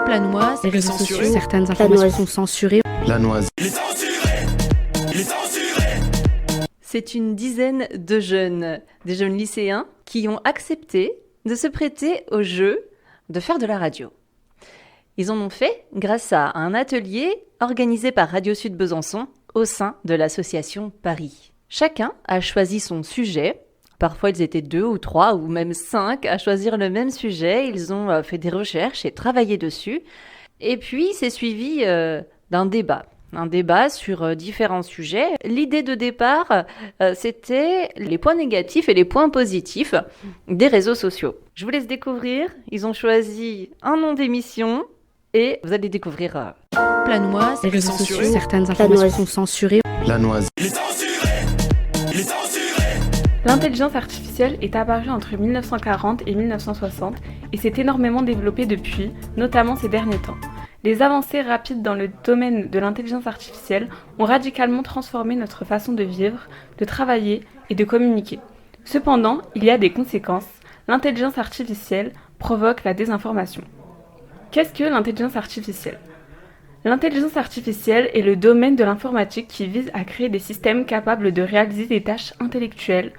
Planoise, les réseaux censuré. sociaux, certaines informations sont censurées. La noise. Il est censuré. Il est censuré. c'est une dizaine de jeunes, des jeunes lycéens, qui ont accepté de se prêter au jeu de faire de la radio. Ils en ont fait grâce à un atelier organisé par Radio Sud Besançon au sein de l'association Paris. Chacun a choisi son sujet. Parfois, ils étaient 2 ou 3 ou même 5 à choisir le même sujet. Ils ont fait des recherches et travaillé dessus. Et puis, c'est suivi d'un débat. Un débat sur différents sujets. L'idée de départ, c'était les points négatifs et les points positifs des réseaux sociaux. Je vous laisse découvrir. Ils ont choisi un nom d'émission et vous allez découvrir Planoise, les réseaux censuré. sociaux, certaines informations sont censurées. La noise. Il est censuré. Il est censuré. L'intelligence artificielle est apparue entre 1940 et 1960 et s'est énormément développée depuis, notamment ces derniers temps. Les avancées rapides dans le domaine de l'intelligence artificielle ont radicalement transformé notre façon de vivre, de travailler et de communiquer. Cependant, il y a des conséquences. L'intelligence artificielle provoque la désinformation. Qu'est-ce que l'intelligence artificielle ? L'intelligence artificielle est le domaine de l'informatique qui vise à créer des systèmes capables de réaliser des tâches intellectuelles,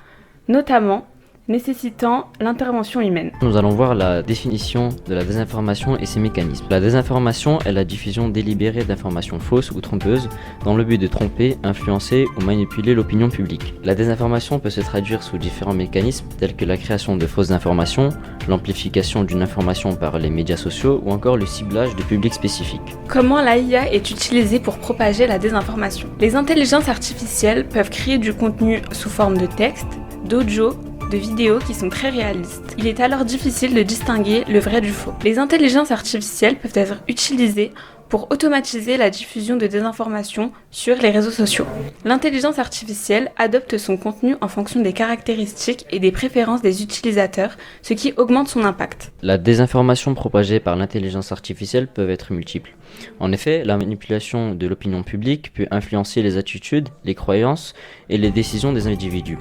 notamment nécessitant l'intervention humaine. Nous allons voir la définition de la désinformation et ses mécanismes. La désinformation est la diffusion délibérée d'informations fausses ou trompeuses dans le but de tromper, influencer ou manipuler l'opinion publique. La désinformation peut se traduire sous différents mécanismes tels que la création de fausses informations, l'amplification d'une information par les médias sociaux ou encore le ciblage de publics spécifiques. Comment l'AIA est utilisée pour propager la désinformation ? Les intelligences artificielles peuvent créer du contenu sous forme de texte, d'audio, de vidéos qui sont très réalistes. Il est alors difficile de distinguer le vrai du faux. Les intelligences artificielles peuvent être utilisées pour automatiser la diffusion de désinformation sur les réseaux sociaux. L'intelligence artificielle adopte son contenu en fonction des caractéristiques et des préférences des utilisateurs, ce qui augmente son impact. La désinformation propagée par l'intelligence artificielle peut être multiple. En effet, la manipulation de l'opinion publique peut influencer les attitudes, les croyances et les décisions des individus.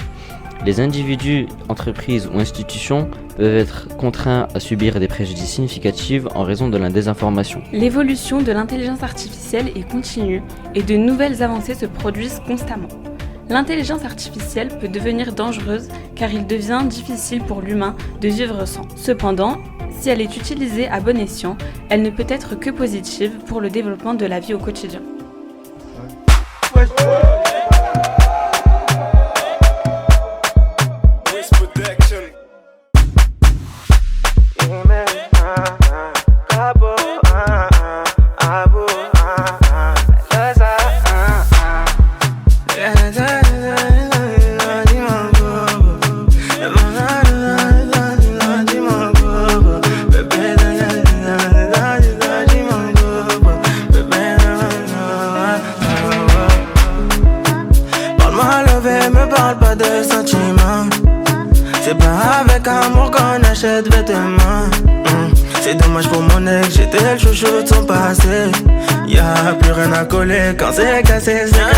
Les individus, entreprises ou institutions peuvent être contraints à subir des préjudices significatifs en raison de la désinformation. L'évolution de l'intelligence artificielle est continue et de nouvelles avancées se produisent constamment. L'intelligence artificielle peut devenir dangereuse car il devient difficile pour l'humain de vivre sans. Cependant, si elle est utilisée à bon escient, elle ne peut être que positive pour le développement de la vie au quotidien. C'est pas avec amour qu'on achète vêtements. C'est dommage pour mon ex, j'étais le chouchou de son passé. Y'a plus rien à coller quand c'est cassé, c'est cassé.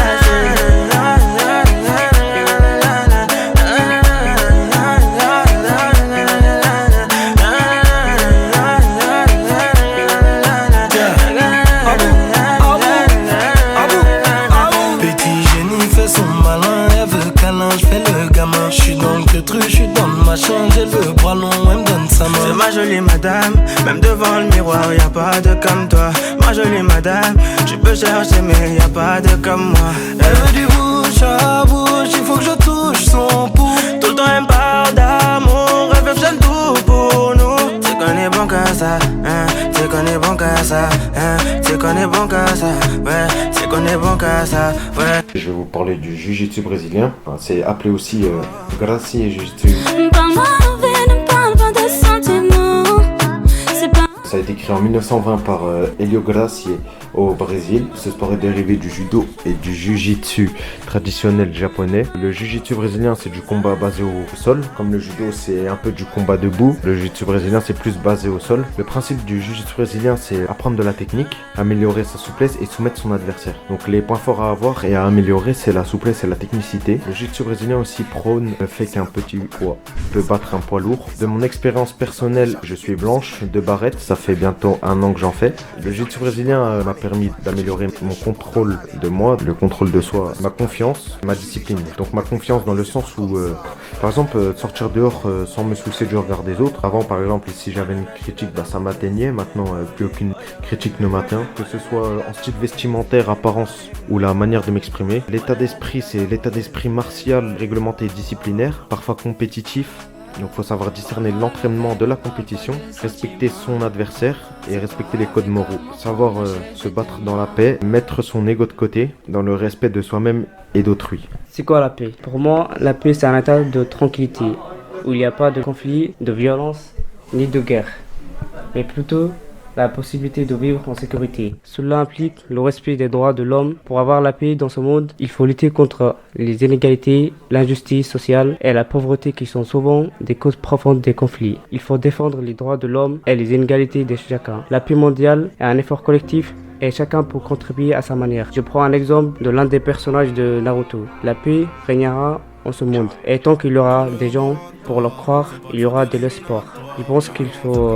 Petit génie fait son malin, elle veut câlin, j'fais le gamin. J'suis dans le truc, j'suis dans le machin, j'ai le bras long, elle me donne sa main. C'est ma jolie madame, même devant le miroir, y'a pas de comme toi. Ma jolie madame, tu peux chercher mais y'a pas de comme moi. Elle veut du bouche à bouche, il faut que je touche son pouls. Tout le temps elle me parle d'amour, elle veut tout pour nous. C'est qu'on est bon qu'à ça, hein, c'est qu'on est bon qu'à ça, hein, c'est qu'on est bon qu'à ça, ouais, c'est qu'on est bon qu'à ça, ouais. Je vais vous parler du jiu-jitsu brésilien. Enfin, c'est appelé aussi Gracie Jiu-Jitsu. Ça a été créé en 1920 par Hélio Gracie au Brésil. Ce sport est dérivé du judo et du jiu-jitsu traditionnel japonais. Le jiu-jitsu brésilien, c'est du combat basé au sol. Comme le judo, c'est un peu du combat debout. Le jiu-jitsu brésilien, c'est plus basé au sol. Le principe du jiu-jitsu brésilien, c'est apprendre de la technique, améliorer sa souplesse et soumettre son adversaire. Donc les points forts à avoir et à améliorer, c'est la souplesse et la technicité. Le jiu-jitsu brésilien aussi prône le fait qu'un petit poids peut battre un poids lourd. De mon expérience personnelle, je suis blanche de barrette. Ça fait bientôt 1 an que j'en fais. Le jiu-jitsu brésilien m'a permis d'améliorer mon contrôle de moi, le contrôle de soi, ma confiance, ma discipline. Donc ma confiance dans le sens où, par exemple, sortir dehors sans me soucier du regard des autres. Avant, par exemple, si j'avais une critique, ça m'atteignait. Maintenant, plus aucune critique ne m'atteint. Que ce soit en style vestimentaire, apparence ou la manière de m'exprimer. L'état d'esprit, c'est l'état d'esprit martial, réglementé et disciplinaire, parfois compétitif. Donc il faut savoir discerner l'entraînement de la compétition, respecter son adversaire et respecter les codes moraux. Savoir se battre dans la paix, mettre son ego de côté, dans le respect de soi-même et d'autrui. C'est quoi la paix? Pour moi, la paix c'est un état de tranquillité, où il n'y a pas de conflit, de violence, ni de guerre, mais plutôt la possibilité de vivre en sécurité. Cela implique le respect des droits de l'homme. Pour avoir la paix dans ce monde, il faut lutter contre les inégalités, l'injustice sociale et la pauvreté qui sont souvent des causes profondes des conflits. Il faut défendre les droits de l'homme et les inégalités de chacun. La paix mondiale est un effort collectif et chacun peut contribuer à sa manière. Je prends un exemple de l'un des personnages de Naruto. La paix régnera en ce monde. Et tant qu'il y aura des gens pour le croire, il y aura de l'espoir. Je pense qu'il faut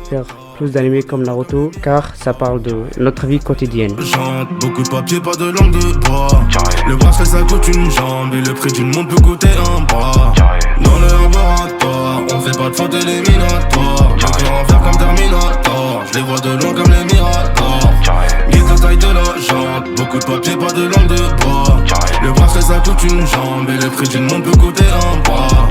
faire plus d'animés comme Naruto car ça parle de notre vie quotidienne. Chante, beaucoup de papier, pas de langue de bois. Le bracelet ça coûte une jambe et le prix d'une montre peut coûter un bras. Dans le laboratoire, on fait pas de faute éliminatoire. Je vais en faire comme Terminator, je les vois de loin comme les Miradors. Guide taille de la jante, beaucoup de papier, pas de langue de bois. Le bracelet ça coûte une jambe et le prix d'une montre peut coûter un bras.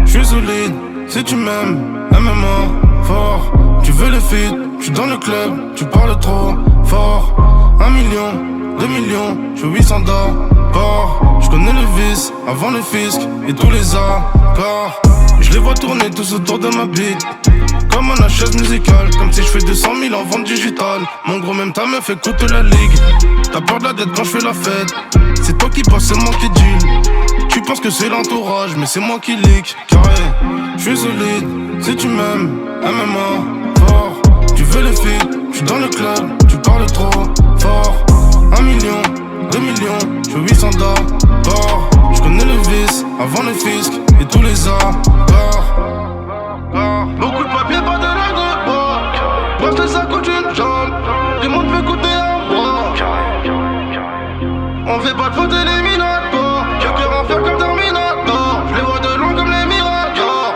J'suis solide, si tu m'aimes, MMA, fort. Tu veux le feed, j'suis dans le club, tu parles trop fort. 1 million, 2 millions, j'fais 800 d'abord. J'connais le vice, avant le fisc et tous les accords. J'les vois tourner tous autour de ma bite, comme un chaise musicale, comme si j'fais 200 000 en vente digitale. Mon gros même ta meuf écoute la ligue. T'as peur de la dette quand j'fais la fête. C'est toi qui passe, c'est moi qui deal. Tu penses que c'est l'entourage, mais c'est moi qui leak. Carré, j'suis solide, si tu m'aimes, MMA, fort. Tu veux le feed, j'suis dans le club, tu parles trop fort. 1 million, 2 millions, j'fais 800 d'abord. J'connais le vice, avant le fisc et tous les accords. Beaucoup de papier, pas de langue de bois. Parce que ça coûte une jambe, du monde peut coûter un bras. On fait pas de faute éliminatoire. J'ai cœur en faire comme Terminator. Je les vois de loin comme les Miradors.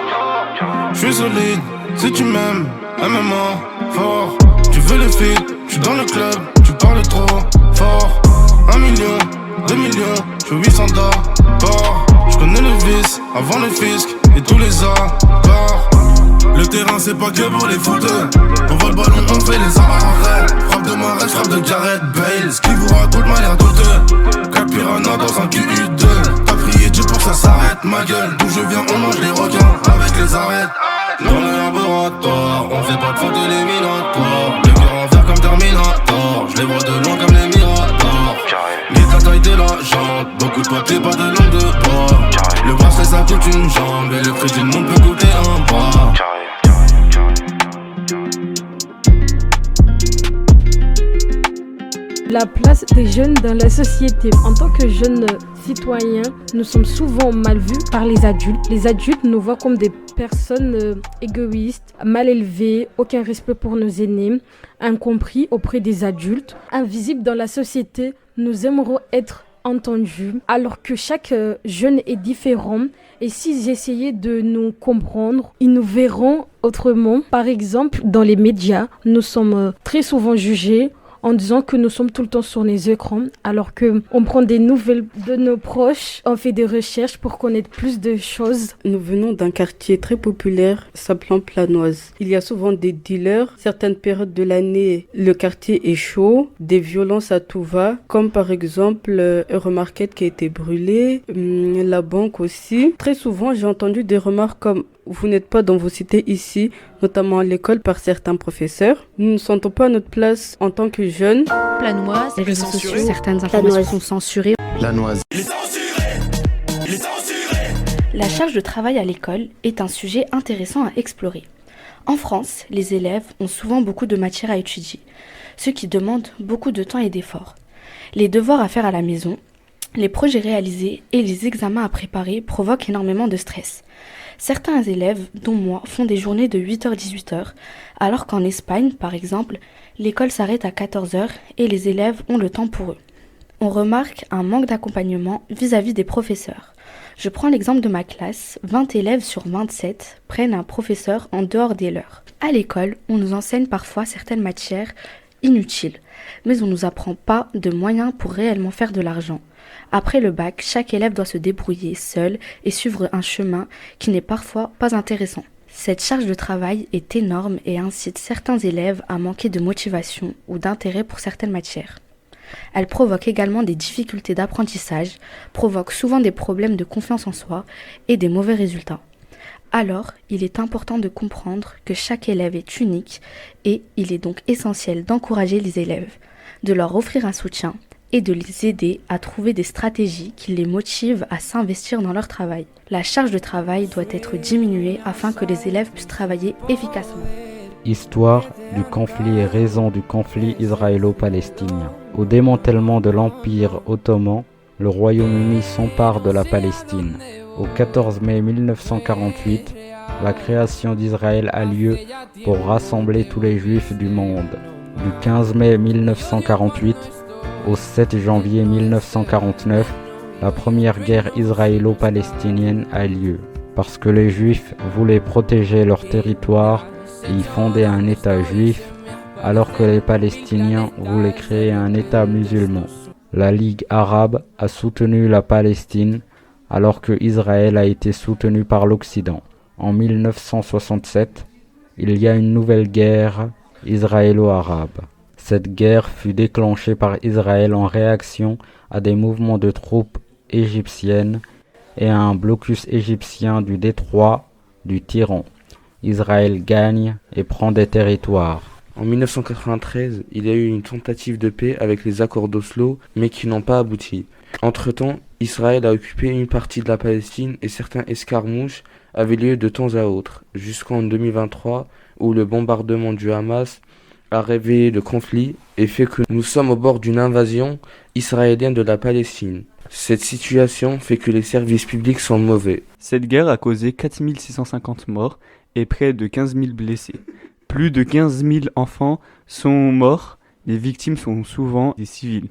J'suis solide, si tu m'aimes, MMA, fort. Tu veux le feed, j'suis dans le club, tu parles trop fort. 1 million, 2 millions, j'fais 800 d'abord. J'connais le vice, avant le fisc et tous les accords. Le terrain c'est pas que pour les footeux. On voit le ballon, on fait les arrêts. Frappe de Marais, frappe de Gareth Bale. Ce qui vous raconte m'a l'air douteux. Cap Piranha dans un QU2. T'as prié Dieu pour que ça s'arrête, ma gueule. D'où je viens on mange les requins avec les arêtes. Dans le laboratoire, on fait pas de faute éliminatoire. Le cœur en fer comme Terminator. Je les vois de loin comme les Miradors. Guide taille de la jante, beaucoup de papier, pas de langue de bois. Le bracelet ça coûte une jambe et le prix d'une montre peut coûter un bras. La place des jeunes dans la société. En tant que jeunes citoyens, nous sommes souvent mal vus par les adultes. Les adultes nous voient comme des personnes égoïstes, mal élevées, aucun respect pour nos aînés, incompris auprès des adultes, invisibles dans la société. Nous aimerons être entendus, alors que chaque jeune est différent. Et s'ils essayaient de nous comprendre, ils nous verront autrement. Par exemple, dans les médias, nous sommes très souvent jugés en disant que nous sommes tout le temps sur les écrans, alors qu'on prend des nouvelles de nos proches, on fait des recherches pour connaître plus de choses. Nous venons d'un quartier très populaire s'appelant Planoise. Il y a souvent des dealers. Certaines périodes de l'année, le quartier est chaud, des violences à tout va, comme par exemple Euromarket qui a été brûlé, la banque aussi. Très souvent, j'ai entendu des remarques comme « Vous n'êtes pas dans vos cités ici », notamment à l'école par certains professeurs. Nous ne sentons pas notre place en tant que jeunes. Planoise, les réseaux sociaux, certaines Planoise informations sont censurées. Planoise. Il est censuré. Il est censuré. La charge de travail à l'école est un sujet intéressant à explorer. En France, les élèves ont souvent beaucoup de matières à étudier, ce qui demande beaucoup de temps et d'efforts. Les devoirs à faire à la maison, les projets réalisés et les examens à préparer provoquent énormément de stress. Certains élèves, dont moi, font des journées de 8h-18h, alors qu'en Espagne, par exemple, l'école s'arrête à 14h et les élèves ont le temps pour eux. On remarque un manque d'accompagnement vis-à-vis des professeurs. Je prends l'exemple de ma classe, 20 élèves sur 27 prennent un professeur en dehors des leurs. À l'école, on nous enseigne parfois certaines matières inutiles, mais on ne nous apprend pas de moyens pour réellement faire de l'argent. Après le bac, chaque élève doit se débrouiller seul et suivre un chemin qui n'est parfois pas intéressant. Cette charge de travail est énorme et incite certains élèves à manquer de motivation ou d'intérêt pour certaines matières. Elle provoque également des difficultés d'apprentissage, provoque souvent des problèmes de confiance en soi et des mauvais résultats. Alors, il est important de comprendre que chaque élève est unique et il est donc essentiel d'encourager les élèves, de leur offrir un soutien et de les aider à trouver des stratégies qui les motivent à s'investir dans leur travail. La charge de travail doit être diminuée afin que les élèves puissent travailler efficacement. Histoire du conflit et raison du conflit israélo-palestinien. Au démantèlement de l'Empire ottoman, le Royaume-Uni s'empare de la Palestine. Au 14 mai 1948, la création d'Israël a lieu pour rassembler tous les Juifs du monde. Du 15 mai 1948 au 7 janvier 1949, la première guerre israélo-palestinienne a lieu, parce que les Juifs voulaient protéger leur territoire et y fonder un État juif, alors que les Palestiniens voulaient créer un État musulman. La Ligue arabe a soutenu la Palestine, alors que Israël a été soutenu par l'Occident. En 1967, il y a une nouvelle guerre israélo-arabe. Cette guerre fut déclenchée par Israël en réaction à des mouvements de troupes égyptiennes et à un blocus égyptien du détroit du Tyran. Israël gagne et prend des territoires. En 1993, il y a eu une tentative de paix avec les accords d'Oslo, mais qui n'ont pas abouti. Entre-temps, Israël a occupé une partie de la Palestine et certains escarmouches avaient lieu de temps à autre, jusqu'en 2023, où le bombardement du Hamas a réveillé le conflit et fait que nous sommes au bord d'une invasion israélienne de la Palestine. Cette situation fait que les services publics sont mauvais. Cette guerre a causé 4650 morts et près de 15 000 blessés. Plus de 15 000 enfants sont morts, les victimes sont souvent des civils.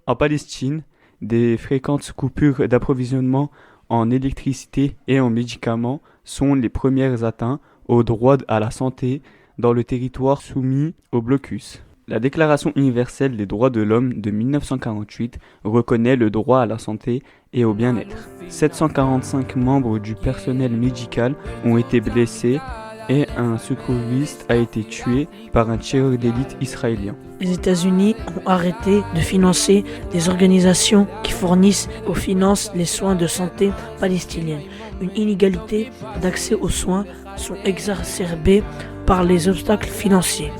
En Palestine, des fréquentes coupures d'approvisionnement en électricité et en médicaments sont les premières atteintes au droit à la santé dans le territoire soumis au blocus. La Déclaration universelle des droits de l'homme de 1948 reconnaît le droit à la santé et au bien-être. 745 membres du personnel médical ont été blessés et un secouriste a été tué par un tireur d'élite israélien. Les États-Unis ont arrêté de financer des organisations qui fournissent aux finances les soins de santé palestiniens. Une inégalité d'accès aux soins sont exacerbées par les obstacles financiers.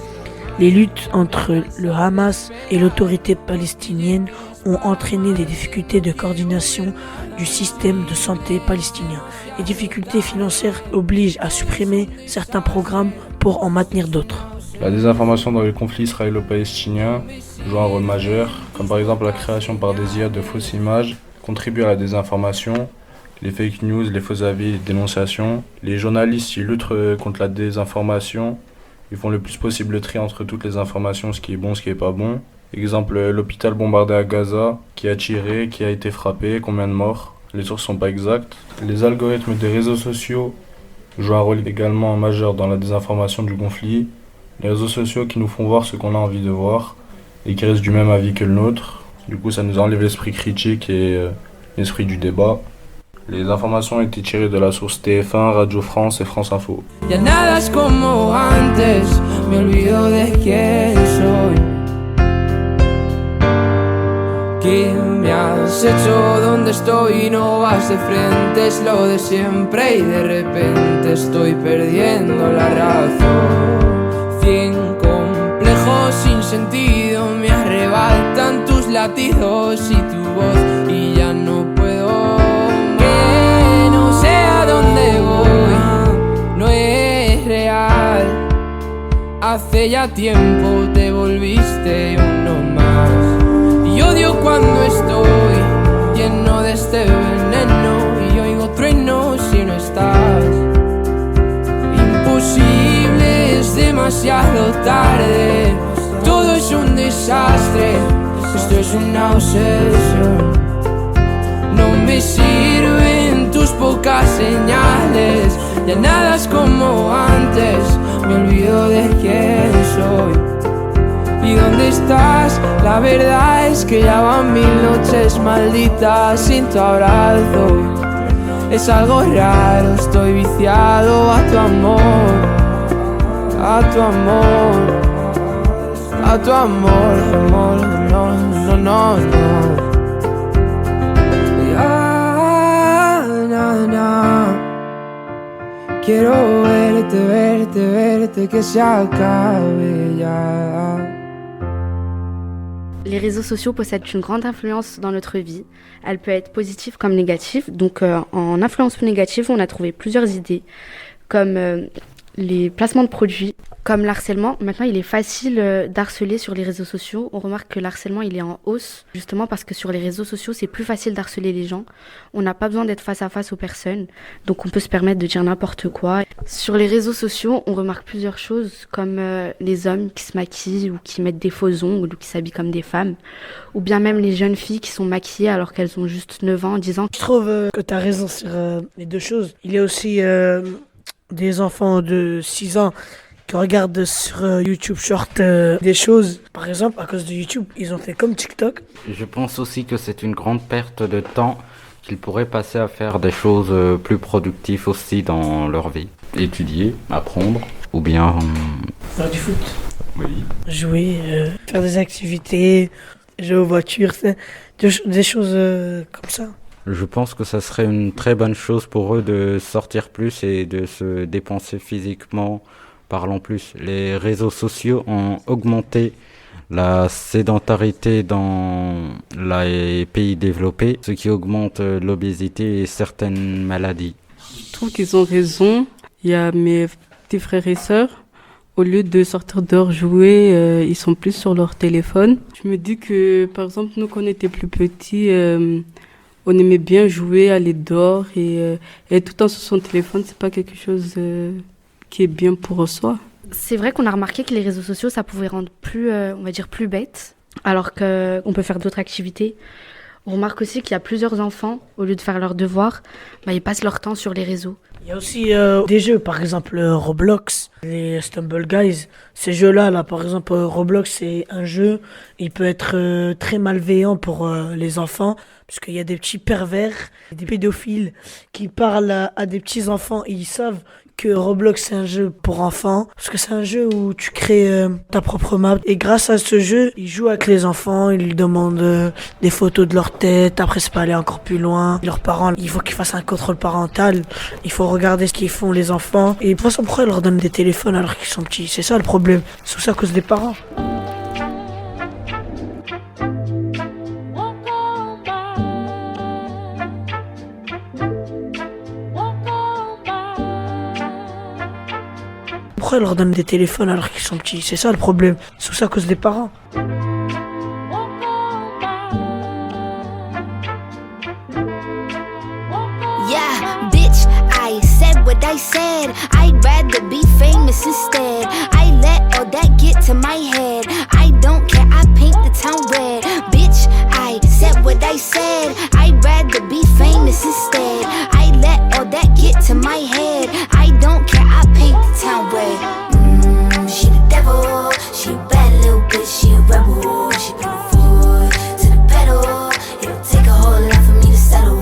Les luttes entre le Hamas et l'autorité palestinienne ont entraîné des difficultés de coordination du système de santé palestinien. Les difficultés financières obligent à supprimer certains programmes pour en maintenir d'autres. La désinformation dans le conflit israélo-palestinien joue un rôle majeur, comme par exemple la création par des IA de fausses images, contribue à la désinformation, les fake news, les faux avis, les dénonciations. Les journalistes ils luttent contre la désinformation. Ils font le plus possible le tri entre toutes les informations, ce qui est bon, ce qui est pas bon. Exemple, l'hôpital bombardé à Gaza, qui a tiré, qui a été frappé, combien de morts. Les sources sont pas exactes. Les algorithmes des réseaux sociaux jouent un rôle également majeur dans la désinformation du conflit. Les réseaux sociaux qui nous font voir ce qu'on a envie de voir et qui restent du même avis que le nôtre. Du coup, ça nous enlève l'esprit critique et l'esprit du débat. Les informations ont été tirées de la source TF1, Radio France et France Info. Ya nada es como antes, me olvido de quién soy. ¿Qué me has hecho? ¿Dónde estoy? No vas de frente, es lo de siempre y de repente estoy perdiendo la razón. 100 complejos sin sentido me arrebatan tus latidos y tu voz y ya no puedo. Que no sé a dónde voy, no es real. Hace ya tiempo te volviste uno más. Y odio cuando estoy lleno de este veneno y oigo truenos si no estás. demasiado tarde. Todo es un desastre, esto es una obsesión. No me sirven tus pocas señales, ya nada es como antes, me olvido de quién soy. ¿Y dónde estás? La verdad es que ya van 1000 noches malditas sin tu abrazo. Es algo raro, estoy viciado a tu amor, a tu amor, a tu amor, amor, no, no, no, no. Ya, no, no. Quiero verte, verte, verte, que se acabe ya. Les réseaux sociaux possèdent une grande influence dans notre vie. Elle peut être positive comme négative. Donc en influence négative, on a trouvé plusieurs idées, comme les placements de produits, comme l'harcèlement. Maintenant, il est facile d'harceler sur les réseaux sociaux. On remarque que l'harcèlement, il est en hausse, justement parce que sur les réseaux sociaux, c'est plus facile d'harceler les gens. On n'a pas besoin d'être face à face aux personnes, donc on peut se permettre de dire n'importe quoi. Sur les réseaux sociaux, on remarque plusieurs choses, comme les hommes qui se maquillent ou qui mettent des faux ongles ou qui s'habillent comme des femmes, ou bien même les jeunes filles qui sont maquillées alors qu'elles ont juste 9 ans, 10 ans. Je trouve que tu as raison sur les deux choses. Il y a aussi des enfants de 6 ans qui regardent sur YouTube Short des choses. Par exemple, à cause de YouTube, ils ont fait comme TikTok. Je pense aussi que c'est une grande perte de temps qu'ils pourraient passer à faire des choses plus productives aussi dans leur vie. Étudier, apprendre, ou bien... Faire du foot. Oui. Jouer, faire des activités, jouer aux voitures, des choses comme ça. Je pense que ça serait une très bonne chose pour eux de sortir plus et de se dépenser physiquement parlant plus. Les réseaux sociaux ont augmenté la sédentarité dans les pays développés, ce qui augmente l'obésité et certaines maladies. Je trouve qu'ils ont raison. Il y a mes petits frères et sœurs. Au lieu de sortir dehors jouer, ils sont plus sur leur téléphone. Je me dis que, par exemple, nous, quand on était plus petits, on aimait bien jouer, aller dehors et tout le temps sur son téléphone, c'est pas quelque chose qui est bien pour soi. C'est vrai qu'on a remarqué que les réseaux sociaux, ça pouvait rendre plus, on va dire, plus bête, alors qu'on peut faire d'autres activités. On remarque aussi qu'il y a plusieurs enfants, au lieu de faire leurs devoirs, ils passent leur temps sur les réseaux. Il y a aussi des jeux, par exemple Roblox, les Stumble Guys. Ces jeux-là, par exemple Roblox, c'est un jeu, il peut être très malveillant pour les enfants, parce qu'il y a des petits pervers, des pédophiles qui parlent à des petits enfants et ils savent que Roblox c'est un jeu pour enfants, parce que c'est un jeu où tu crées ta propre map. Et grâce à ce jeu, ils jouent avec les enfants, ils lui demandent des photos de leur tête, après c'est pas aller encore plus loin. Leurs parents, il faut qu'ils fassent un contrôle parental, il faut regarder ce qu'ils font les enfants. Et pourquoi ils leur donnent des téléphones alors qu'ils sont petits? C'est ça le problème, c'est tout ça à cause des parents. Pourquoi ils leur donnent des téléphones alors qu'ils sont petits? C'est ça le problème. C'est tout ça à cause des parents. Yeah, bitch, I said what I said. I'd rather be famous instead. I let all that get to my head. I don't care, I paint the town red. Bitch, I said what I said. I'd rather be famous instead. I let all that get to my head. I don't care, I paint the town red. She the devil, she a bad little bitch, she a rebel. She put her foot to the pedal. It'll take a whole lot for me to settle.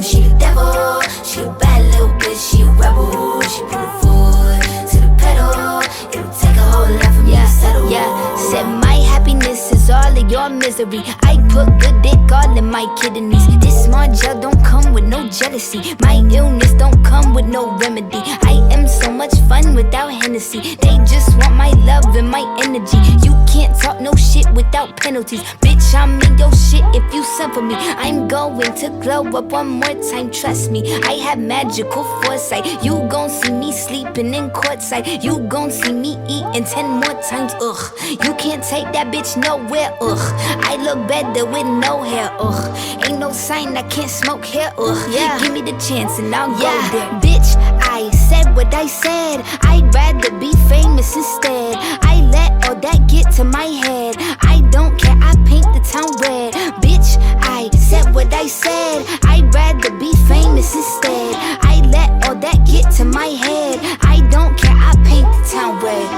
She the devil, she a bad little bitch, she a rebel. She put her foot to the pedal. It'll take a whole lot for me to settle. Yeah, said my happiness is all of your misery. I put good dick all in my kidneys. This small gel don't come with no jealousy. My illness don't come with no remedy. I am so much fun without Hennessy. They just want my love and my energy. You can't talk no shit without penalties. Bitch, I'm in your shit if you send for me. I'm going to glow up one more time, trust me. I have magical foresight. You gon' see me sleeping in courtside. You gon' see me eating 10 more times, ugh. You can't take that bitch nowhere, ugh. I look better with no hair, ugh. Ain't no sign I can't smoke here, ugh. Yeah. Give me the chance and I'll go there. Bitch, I said what I said. I'd rather be famous instead. I let all that get to my head. I don't care, I paint the town red. Bitch, I said what I said. I'd rather be famous instead. I let all that get to my head. I don't care, I paint the town red.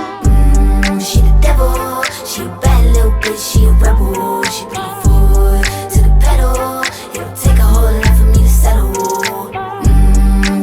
She the devil, she a bad little bitch, she a rebel. She put her foot to the pedal. It'll take a whole lot for me to settle.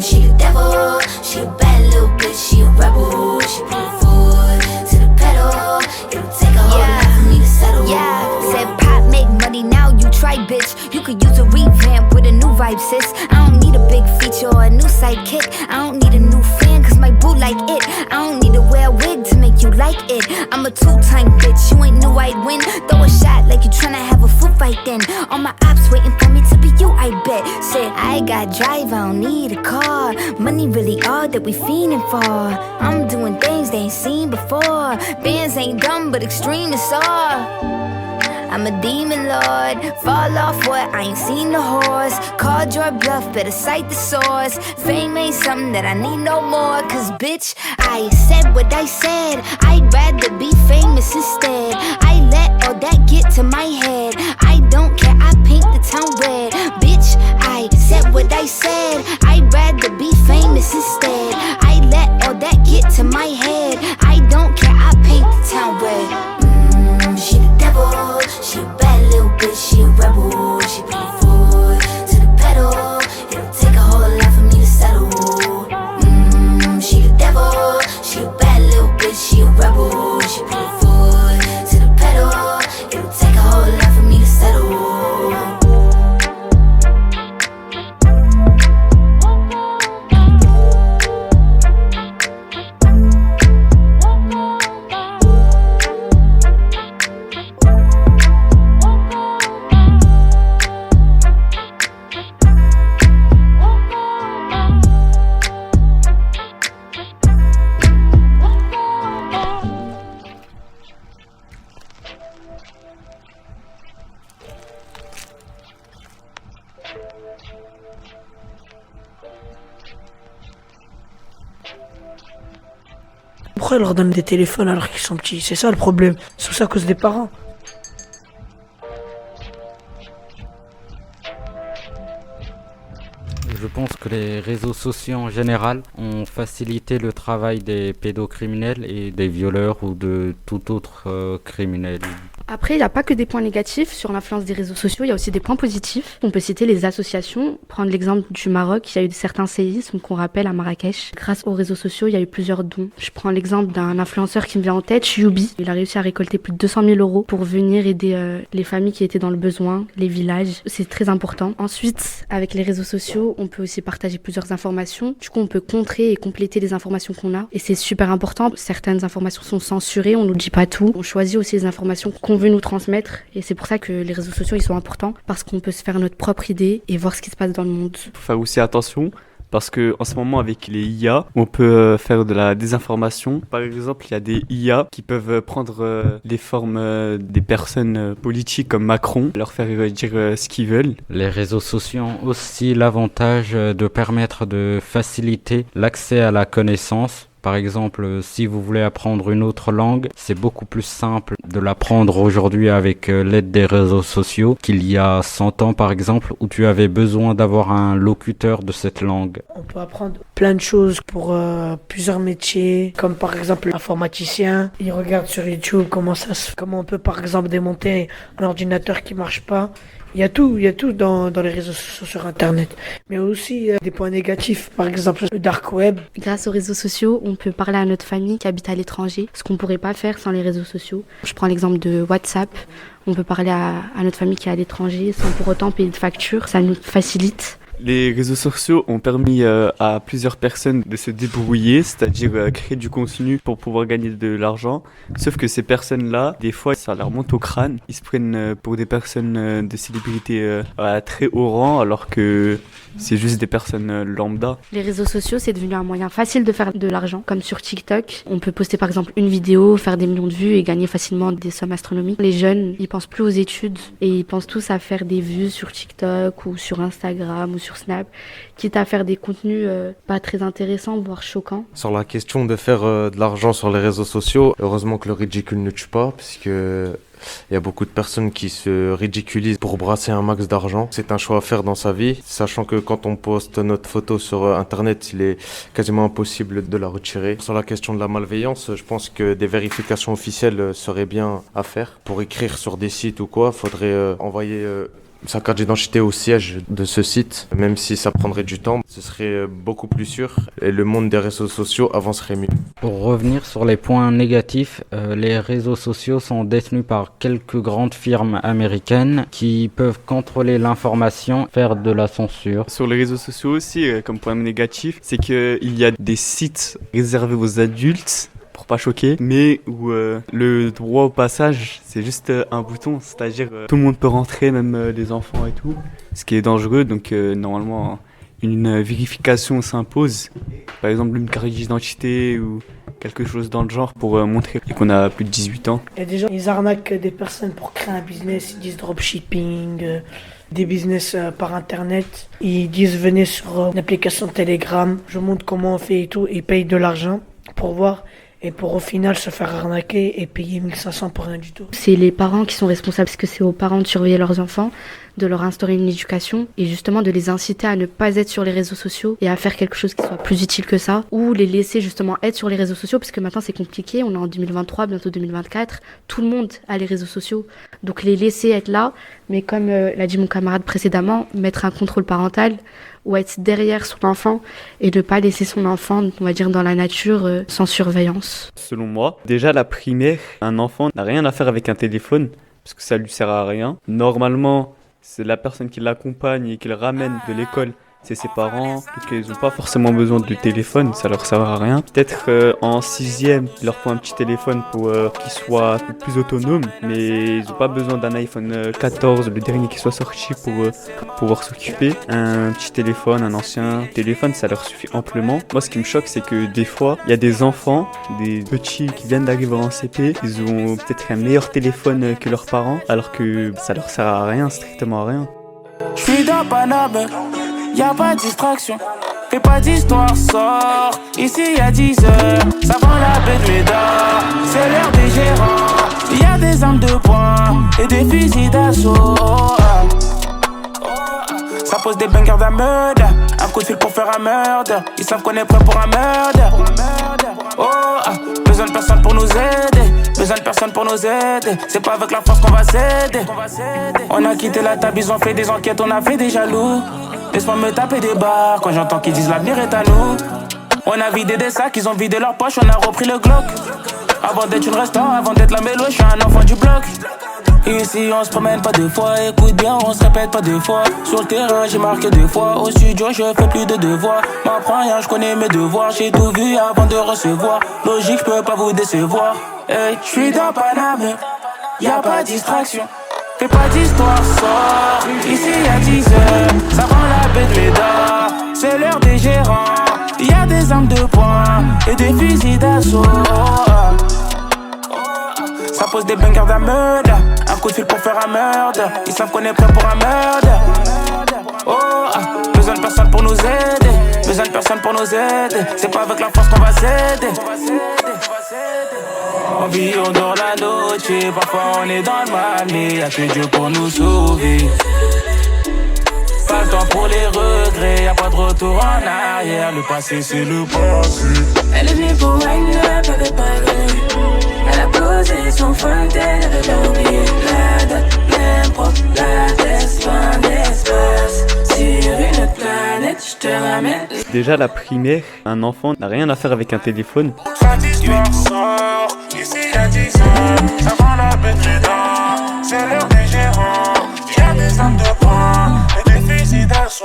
She the devil, she a bad little bitch, she a rebel. She put her foot to the pedal. It'll take a whole lot for me to settle. Yeah, said pop make money, now you try, bitch. You could use a revamp with a new vibe, sis. I don't need a big feature or a new sidekick. I don't need a new fan, cause my boo like it. I don't need to wear a wig to make you like it. I'm a two-time bitch, you ain't knew I'd win. Throw a shot like you tryna have a foot fight then. All my ops waiting for me to be you, I bet. Said I got drive, I don't need a car. Money really all that we fiending for. I'm doing things they ain't seen before. Bands ain't dumb, but extreme is all. I'm a demon lord, fall off what, I ain't seen the horse. Called your bluff, better cite the source. Fame ain't something that I need no more. Cause bitch, I said what I said. I'd rather be famous instead. I let all that get to my head. I don't care, I paint the town red. Bitch, I said what I said. I'd rather be famous instead. I let all that get to my head. I don't care, I paint the town red. She the devil, she a bad little bitch, she a rebel. She put her foot to the pedal. It'll take a whole lot for me to settle. She the devil, she a bad little bitch, she a rebel. She put her foot to the pedal. It'll take a whole lot for me to settle. Pourquoi ils leur donnent des téléphones alors qu'ils sont petits? C'est ça le problème. C'est tout ça à cause des parents. Je pense que les réseaux sociaux en général ont facilité le travail des pédocriminels et des violeurs ou de tout autre criminel. Après, il n'y a pas que des points négatifs sur l'influence des réseaux sociaux, il y a aussi des points positifs. On peut citer les associations, prendre l'exemple du Maroc, il y a eu certains séismes qu'on rappelle à Marrakech. Grâce aux réseaux sociaux, il y a eu plusieurs dons. Je prends l'exemple d'un influenceur qui me vient en tête, Youbi. Il a réussi à récolter plus de 200 000 € pour venir aider les familles qui étaient dans le besoin, les villages. C'est très important. Ensuite, avec les réseaux sociaux, on peut aussi partager plusieurs informations. Du coup, on peut contrer et compléter les informations qu'on a. Et c'est super important. Certaines informations sont censurées, on nous dit pas tout. On choisit aussi les informations qu'on veut nous transmettre. Et c'est pour ça que les réseaux sociaux, ils sont importants. Parce qu'on peut se faire notre propre idée et voir ce qui se passe dans le monde. Il faut faire aussi attention. Parce qu'en ce moment, avec les IA, on peut faire de la désinformation. Par exemple, il y a des IA qui peuvent prendre les formes des personnes politiques comme Macron, leur faire dire ce qu'ils veulent. Les réseaux sociaux ont aussi l'avantage de permettre de faciliter l'accès à la connaissance. Par exemple, si vous voulez apprendre une autre langue, c'est beaucoup plus simple de l'apprendre aujourd'hui avec l'aide des réseaux sociaux qu'il y a 100 ans, par exemple, où tu avais besoin d'avoir un locuteur de cette langue. On peut apprendre plein de choses pour plusieurs métiers, comme par exemple l'informaticien. Il regarde sur YouTube comment on peut par exemple démonter un ordinateur qui marche pas. Il y a tout dans les réseaux sociaux sur Internet. Mais aussi des points négatifs, par exemple le dark web. Grâce aux réseaux sociaux, on peut parler à notre famille qui habite à l'étranger, ce qu'on ne pourrait pas faire sans les réseaux sociaux. Je prends l'exemple de WhatsApp. On peut parler à notre famille qui est à l'étranger sans pour autant payer de facture. Ça nous facilite. Les réseaux sociaux ont permis à plusieurs personnes de se débrouiller, c'est-à-dire créer du contenu pour pouvoir gagner de l'argent. Sauf que ces personnes-là, des fois, ça leur monte au crâne. Ils se prennent pour des personnes de célébrités à très haut rang, alors que c'est juste des personnes lambda. Les réseaux sociaux, c'est devenu un moyen facile de faire de l'argent. Comme sur TikTok, on peut poster par exemple une vidéo, faire des millions de vues et gagner facilement des sommes astronomiques. Les jeunes, ils pensent plus aux études et ils pensent tous à faire des vues sur TikTok ou sur Instagram ou sur Snap, quitte à faire des contenus pas très intéressants, voire choquants. Sur la question de faire de l'argent sur les réseaux sociaux, heureusement que le ridicule ne tue pas, puisque il y a beaucoup de personnes qui se ridiculisent pour brasser un max d'argent. C'est un choix à faire dans sa vie, sachant que quand on poste notre photo sur Internet, il est quasiment impossible de la retirer. Sur la question de la malveillance, je pense que des vérifications officielles seraient bien à faire. Pour écrire sur des sites ou quoi, il faudrait envoyer sa carte d'identité au siège de ce site, même si ça prendrait du temps, ce serait beaucoup plus sûr et le monde des réseaux sociaux avancerait mieux. Pour revenir sur les points négatifs, les réseaux sociaux sont détenus par quelques grandes firmes américaines qui peuvent contrôler l'information, faire de la censure. Sur les réseaux sociaux aussi, comme point négatif, c'est qu'il y a des sites réservés aux adultes, pour pas choquer, mais où le droit au passage, c'est juste un bouton, c'est-à-dire tout le monde peut rentrer, même les enfants et tout, ce qui est dangereux, donc normalement une vérification s'impose, par exemple une carte d'identité ou quelque chose dans le genre pour montrer qu'on a plus de 18 ans. Il y a des gens, ils arnaquent des personnes pour créer un business, ils disent dropshipping, des business par internet, ils disent venez sur l'application Telegram, je montre comment on fait et tout, ils payent de l'argent pour voir. Et pour au final se faire arnaquer et payer 1500 pour rien du tout. C'est les parents qui sont responsables parce que c'est aux parents de surveiller leurs enfants, de leur instaurer une éducation et justement de les inciter à ne pas être sur les réseaux sociaux et à faire quelque chose qui soit plus utile que ça ou les laisser justement être sur les réseaux sociaux parce que maintenant c'est compliqué, on est en 2023, bientôt 2024, tout le monde a les réseaux sociaux. Donc les laisser être là, mais comme l'a dit mon camarade précédemment, mettre un contrôle parental ou être derrière son enfant et ne pas laisser son enfant, on va dire, dans la nature sans surveillance. Selon moi, déjà la primaire, un enfant n'a rien à faire avec un téléphone parce que ça lui sert à rien. Normalement, c'est la personne qui l'accompagne et qui le ramène de l'école, c'est ses parents, donc ils n'ont pas forcément besoin de téléphone, ça leur sert à rien. Peut-être en 6e, il leur faut un petit téléphone pour qu'ils soient plus autonomes, mais ils n'ont pas besoin d'un iPhone 14, le dernier qui soit sorti pour pouvoir s'occuper. Un petit téléphone, un ancien téléphone, ça leur suffit amplement. Moi, ce qui me choque, c'est que des fois, il y a des enfants, des petits qui viennent d'arriver en CP, ils ont peut-être un meilleur téléphone que leurs parents, alors que ça leur sert à rien, strictement à rien. Je suis dans Paname. Y'a pas de distraction, fais pas d'histoire, sors. Ici y'a 10 heures, ça vend la baie de Médard. C'est l'heure des gérants, y'a des armes de poing et des fusils d'assaut. Ça pose des bangers d'un meurtre, un coup de fil pour faire un meurtre. Ils savent qu'on est prêt pour un meurtre. Besoin de personne pour nous aider, besoin de personne pour nous aider. C'est pas avec la force qu'on va s'aider. On a quitté la table, ils ont fait des enquêtes, on a fait des jaloux. Laisse-moi me taper des barres quand j'entends qu'ils disent l'avenir est à nous. On a vidé des sacs, ils ont vidé leurs poches, on a repris le Glock. Avant d'être une restant, avant d'être la mélo, je suis un enfant du bloc. Ici on se promène pas deux fois, écoute bien, on se répète pas deux fois. Sur le terrain j'ai marqué deux fois, au studio je fais plus de devoirs. M'apprends rien, je connais mes devoirs, j'ai tout vu avant de recevoir. Logique, je peux pas vous décevoir. Hey, je suis dans Paname, y'a pas de distraction. Fais pas d'histoire, sors. Ici y'a 10 heures, ça rend la baie de Médard. C'est l'heure des gérants, y'a des armes de poing et des fusils d'assaut. Ça pose des bangers d'un meurtre, un coup de fil pour faire un meurtre. Ils savent qu'on est prêt pour un meurtre. Besoin de personne pour nous aider, besoin de personne pour nous aider. C'est pas avec la force qu'on va s'aider. On vit, on dort la noche, parfois on est dans le mal, mais y'a que Dieu pour nous sauver. Pas le temps pour les regrets, y'a pas de retour en arrière, le passé c'est le passé. Elle est venue pour wine, elle avait pas de. Elle a posé son fond, elle avait pas oublié la date, n'importe la destin d'espace. Sur une planète, je te ramène. Déjà la primaire, un enfant n'a rien à faire avec un téléphone. Ici y'a 10 heures, ça vend la baie de Médard. C'est l'heure des gérants, y'a des armes de poing et des fusils d'assaut.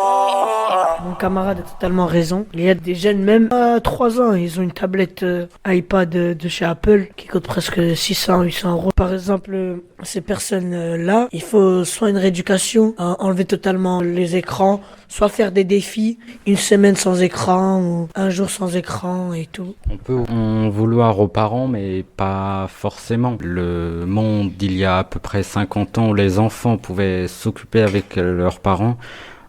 Mon camarade a totalement raison. Il y a des jeunes, même à 3 ans, ils ont une tablette iPad de chez Apple qui coûte presque 600-800 euros. Par exemple, ces personnes-là, il faut soit une rééducation, enlever totalement les écrans, soit faire des défis, une semaine sans écran ou un jour sans écran et tout. On peut en vouloir aux parents, mais pas forcément. Le monde d'il y a à peu près 50 ans où les enfants pouvaient s'occuper avec leurs parents,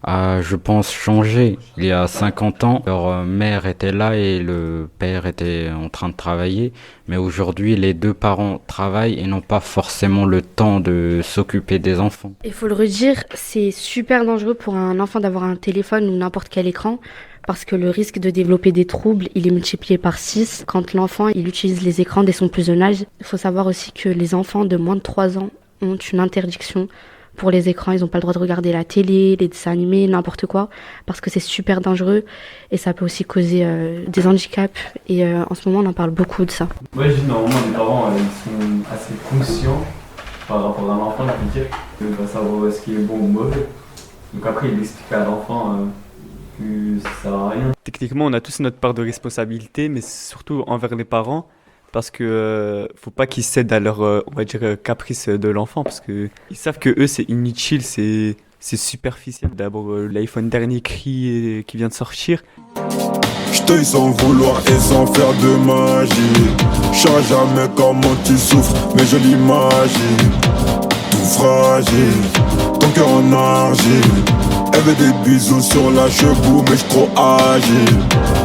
a, je pense, changé. Il y a 50 ans, leur mère était là et le père était en train de travailler. Mais aujourd'hui, les deux parents travaillent et n'ont pas forcément le temps de s'occuper des enfants. Il faut le redire, c'est super dangereux pour un enfant d'avoir un téléphone ou n'importe quel écran. Parce que le risque de développer des troubles, il est multiplié par 6 quand l'enfant il utilise les écrans dès son plus jeune âge. Il faut savoir aussi que les enfants de moins de 3 ans ont une interdiction pour les écrans. Ils n'ont pas le droit de regarder la télé, les dessins animés, n'importe quoi, parce que c'est super dangereux et ça peut aussi causer des handicaps. Et en ce moment, on en parle beaucoup de ça. Moi, je dis normalement, les parents, ils sont assez conscients par rapport à l'enfant, je veux dire, de pas savoir ce qui est bon ou mauvais. Donc après, il explique à l'enfant que ça sert à rien. Techniquement, on a tous notre part de responsabilité, mais surtout envers les parents, parce que faut pas qu'ils cèdent à leur, on va dire, caprice de l'enfant, parce que ils savent que eux c'est inutile, c'est superficiel. D'abord l'iPhone dernier cri qui vient de sortir. J't'aille sans vouloir et sans faire de magie. J'sais jamais comment tu souffres, mais je l'imagine. Tout fragile, ton cœur en argile. Elle veut des bisous sur la cheveux, mais j't'ro agile.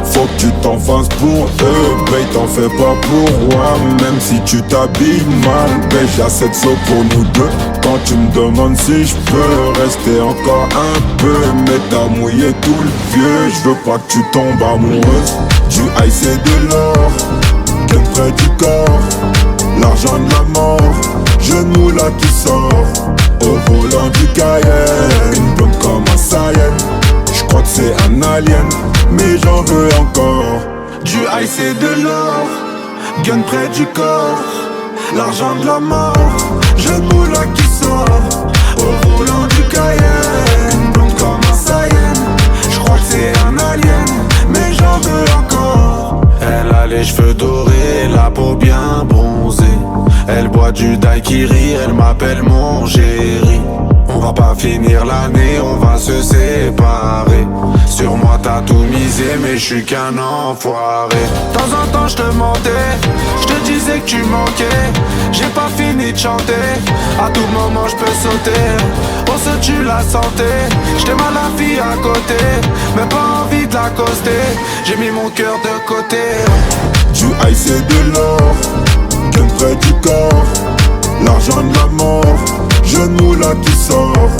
Faut que tu t'en fasses pour eux, mais t'en fais pas pour moi. Même si tu t'habilles mal, ben j'ai assez de flow pour nous deux. Quand tu me demandes si je peux rester encore un peu, mais t'as mouillé tout le vieux. Je veux pas que tu tombes amoureuse. Du high c'est de l'or, bien près du corps. L'argent de la mort, genou là qui sort. Au volant du Cayenne, une blonde comme un Saiyan. J'crois que c'est un alien, mais j'en veux encore. Du high c'est de l'or, gun près du corps. L'argent de la mort, genou là qui sort. Au volant du Cayenne, une blonde comme un Saiyan. J'crois que c'est un alien, mais j'en veux encore. Elle a les cheveux dorés, la peau bien bronzée. Elle boit du daiquiri, elle m'appelle mon chéri. On va pas finir l'année, on va se séparer. Sur moi t'as tout misé, mais je suis qu'un enfoiré. De temps en temps je te mentais, je te disais que tu manquais. J'ai pas fini de chanter, à tout moment je peux sauter. On se tue la santé, j't'aime à la fille à côté, mais pas envie de l'accoster. J'ai mis mon cœur de côté. Du high c'est de l'or, gun près du corps. L'argent de la mort, genou là qui sort.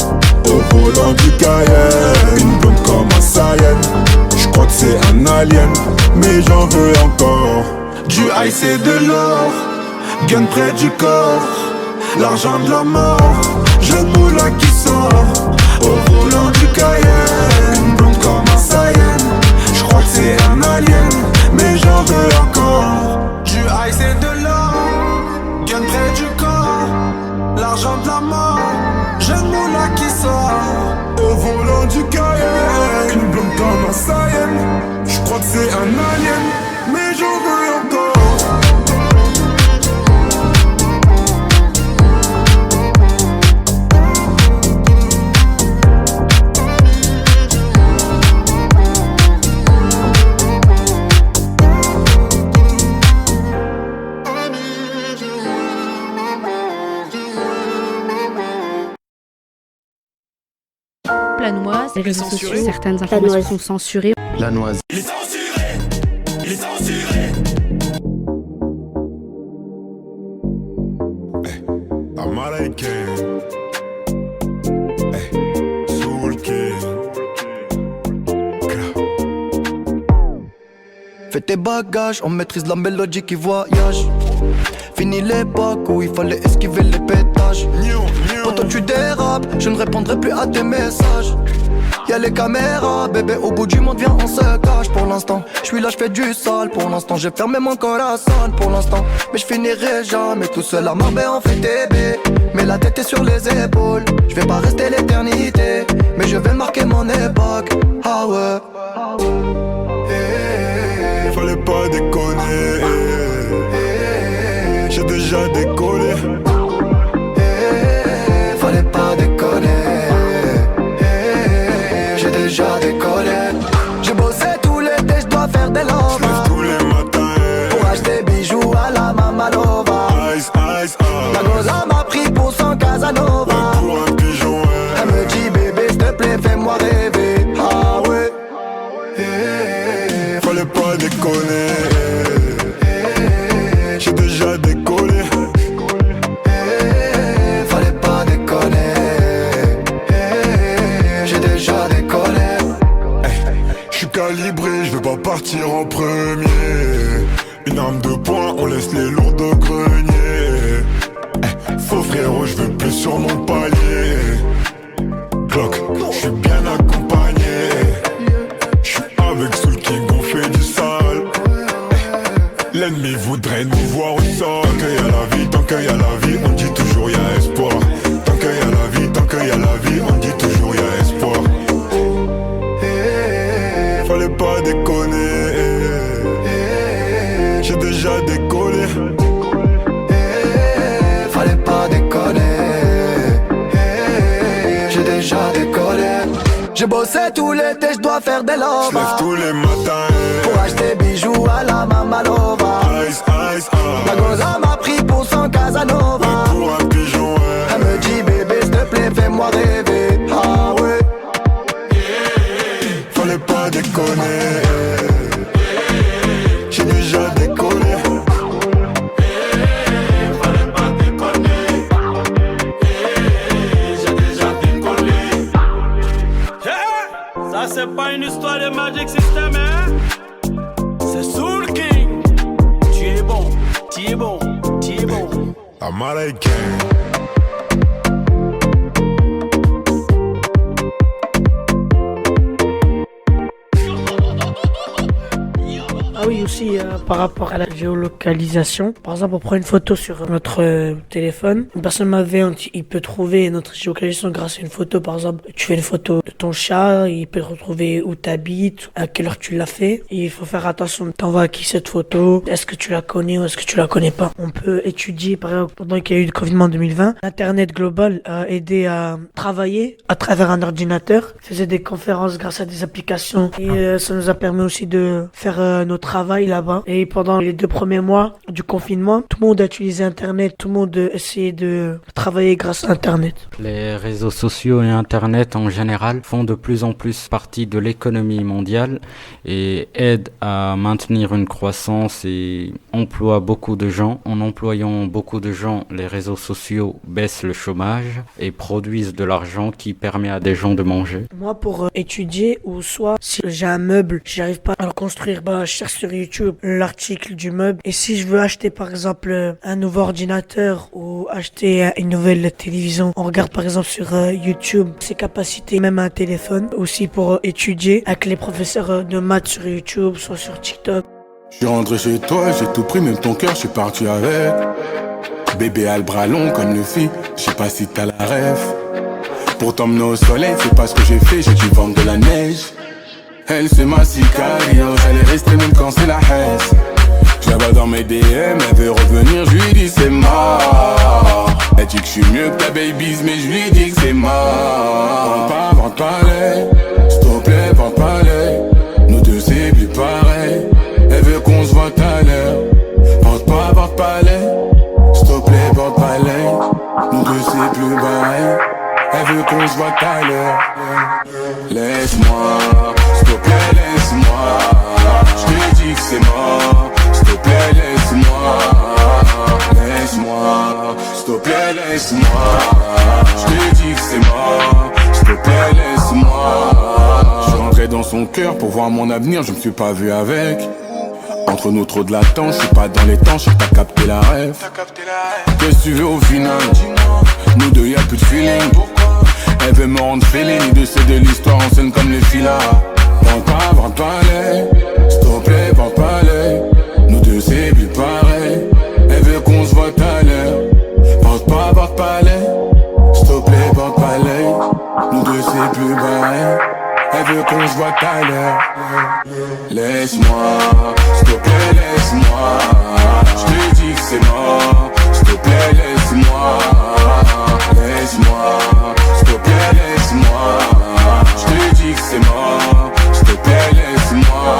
Au volant du Cayenne, une blonde comme un Saiyan. J'crois que c'est un alien, mais j'en veux encore. Du high c'est de l'or, gun près du corps. L'argent de la mort, genou là qui sort. Au volant du Cayenne, une blonde comme un Saiyan. J'crois que c'est un alien, mais j'en veux encore. Du high c'est de l'or, gun près du corps. L'argent de la mort, genou là qui sort. Au volant du Cayenne, une blonde comme un Saiyan. J'crois que c'est un alien, mais j'en veux encore. Planoise, les réseaux sociaux, certaines informations sont censurées. Planoise. Il est censuré. Il est censuré. Américain. Soul King. Fais tes bagages, on maîtrise la mélodie qui voyage. Fini l'époque où il fallait esquiver les pétages. Quand tu dérapes, je ne répondrai plus à tes messages. Y'a les caméras, bébé, au bout du monde, viens, on se cache. Pour l'instant, je suis là, je fais du sale. Pour l'instant, j'ai fermé mon corazon. Pour l'instant, mais je finirai jamais tout seul à Marbella, on fait TB. Mais la tête est sur les épaules. Je vais pas rester l'éternité, mais je vais marquer mon époque. Ah ouais. Fallait pas déconner. J'ai déjà décollé. Fallait pas déconner. J'ai déjà décollé. J'ai bossé tout l'été, j'dois faire des lovas. Tous les matins. Pour acheter bijoux à la Mamalova. Ice, ice, La goza m'a pris pour son Casanova. pour un pigeon. Elle me dit bébé, s'il te plaît, fais-moi rêver. partir en premier. Une arme de poing, on laisse les lourds au grenier. Faux frérot, je veux plus sur mon palier. Glock, je suis bien accompagné. Je suis avec Soul King, on fait du sale. L'ennemi voudrait nous voir au sol. Tant qu'il y a la vie, tant qu'il y a la vie, on dit toujours y a espoir. Tant qu'il y a la vie, tant qu'il y a la vie, on dit toujours y a espoir. Fallait pas déconner. J'ai déjà décollé. Fallait pas déconner. J'ai déjà décollé. J'ai bossé tout l'été, je dois faire des lovas. J'lève tous les matins pour acheter bijoux à la Mamalova. Ice, ice, La goza m'a pris pour son Casanova. Pour un pigeon, elle me dit bébé s'il te plaît fais-moi rêver. Ah ouais. Fallait pas déconner. J'ai déjà décollé. Fallait pas déconner. J'ai déjà décollé. Ça c'est pas une histoire de Magic System, hein. C'est Soul King. Tu es bon, tu es bon, tu es bon. Américain. Ah oui, aussi par rapport à la géolocalisation. Par exemple, on prend une photo sur notre téléphone. Une personne malveillante, il peut trouver notre géolocalisation grâce à une photo. Par exemple, tu fais une photo de ton chat, il peut retrouver où tu habites, à quelle heure tu l'as fait. Et il faut faire attention. T'envoies à qui cette photo? Est-ce que tu la connais ou est-ce que tu la connais pas? On peut étudier, par exemple, pendant qu'il y a eu le confinement en 2020, Internet global a aidé à travailler à travers un ordinateur, faisait des conférences grâce à des applications et ça nous a permis aussi de faire notre travail là-bas. Et pendant les 2 premiers mois du confinement, tout le monde a utilisé Internet, tout le monde essayait de travailler grâce à Internet. Les réseaux sociaux et Internet en général font de plus en plus partie de l'économie mondiale et aident à maintenir une croissance et emploient beaucoup de gens. En employant beaucoup de gens, les réseaux sociaux baissent le chômage et produisent de l'argent qui permet à des gens de manger. Moi, pour étudier ou soit si j'ai un meuble, j'arrive pas à le construire, je cherche sur YouTube l'article du meuble. Et si je veux acheter par exemple un nouveau ordinateur ou acheter une nouvelle télévision, on regarde par exemple sur YouTube ses capacités, même un téléphone. Aussi pour étudier avec les professeurs de maths sur YouTube, soit sur TikTok. Je suis rentré chez toi, j'ai tout pris, même ton cœur, je suis parti avec. Bébé a le bras long comme le fit, je sais pas si t'as la rêve. Pour t'emmener au soleil, c'est pas ce que j'ai fait, j'ai dû vendre de la neige. Elle c'est ma sicario, j'allais rester même quand c'est la haisse. Je la vois dans mes DM, elle veut revenir, je lui dis c'est mort. Elle dit que je suis mieux que ta baby's, mais je lui dis que c'est mort. Vente pas l'œil, s'il te plaît, vente pas l'œil. Nous deux c'est plus pareil, elle veut qu'on se voit à l'heure. Vente pas l'œil, s'il te plaît, vente pas l'œil. Nous deux c'est plus pareil, elle veut qu'on se voit à l'heure. Laisse-moi, s'il te plaît, laisse-moi. Je te dis que c'est mort. S'il te plaît, laisse-moi. Laisse-moi, s'il te plaît, laisse-moi. Je te dis que c'est mort. S'il te plaît, laisse-moi. Je suis rentré dans son cœur pour voir mon avenir, je me suis pas vu avec. Entre nous trop de latence, je suis pas dans les temps, je sais que t'as capté la rêve. Qu'est-ce que tu veux au final? Nous deux y'a plus de feeling. Elle veut me rendre feeling, de c'est de l'histoire en scène comme les filas. Vente pas l'œil, s'il te plaît, vente pas l'œil. Nous deux c'est plus pareil, elle veut qu'on se voit à l'heure. Vente pas l'œil, s'il te plaît, vente pas l'œil. Nous deux c'est plus pareil, elle veut qu'on se voit à l'heure. Laisse-moi, s'il te plaît, laisse-moi. Je te dis que c'est mort, s'il te plaît, laisse-moi. Laisse-moi, s'il te plaît, laisse-moi. Je te dis que c'est mort, s'il te plaît, laisse-moi.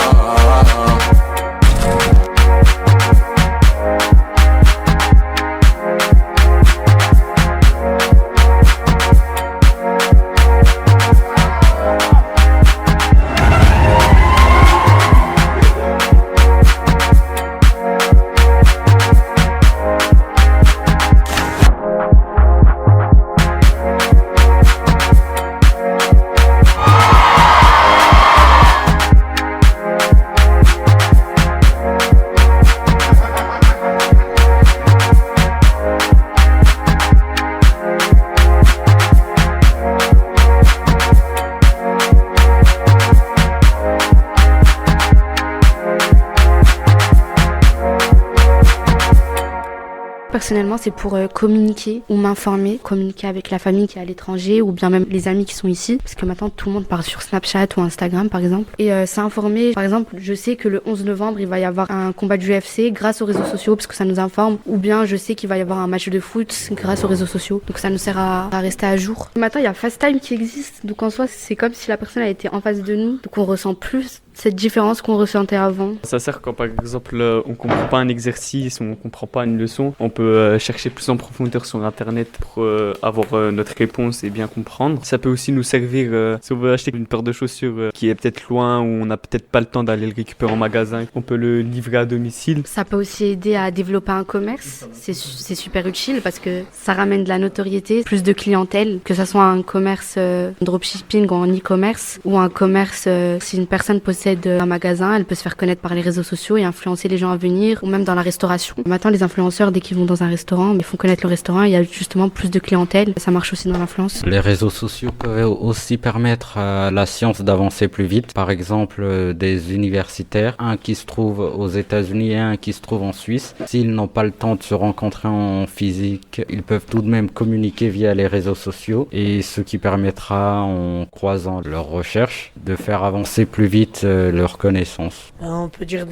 personnellement, c'est pour communiquer ou m'informer, communiquer avec la famille qui est à l'étranger ou bien même les amis qui sont ici, parce que maintenant tout le monde part sur Snapchat ou Instagram par exemple, et s'informer. Par exemple, je sais que le 11 novembre, il va y avoir un combat du UFC grâce aux réseaux sociaux, parce que ça nous informe, ou bien je sais qu'il va y avoir un match de foot grâce aux réseaux sociaux, donc ça nous sert à rester à jour. Maintenant, il y a FaceTime qui existe, donc en soi, c'est comme si la personne a été en face de nous, donc on ressent plus cette différence qu'on ressentait avant. Ça sert quand par exemple on comprend pas un exercice ou on comprend pas une leçon, on peut chercher plus en profondeur sur internet pour avoir notre réponse et bien comprendre. Ça peut aussi nous servir si on veut acheter une paire de chaussures qui est peut-être loin ou on n'a peut-être pas le temps d'aller le récupérer en magasin, on peut le livrer à domicile. Ça peut aussi aider à développer un commerce, c'est super utile parce que ça ramène de la notoriété, plus de clientèle, que ça soit un commerce dropshipping ou en e-commerce ou un commerce si une personne possède un magasin, elle peut se faire connaître par les réseaux sociaux et influencer les gens à venir, ou même dans la restauration. Maintenant, les influenceurs, dès qu'ils vont dans un restaurant, ils font connaître le restaurant, il y a justement plus de clientèle. Ça marche aussi dans l'influence. Les réseaux sociaux peuvent aussi permettre à la science d'avancer plus vite. Par exemple, des universitaires, un qui se trouve aux États-Unis et un qui se trouve en Suisse. S'ils n'ont pas le temps de se rencontrer en physique, ils peuvent tout de même communiquer via les réseaux sociaux, et ce qui permettra, en croisant leurs recherches, de faire avancer plus vite leurs connaissances. On peut dire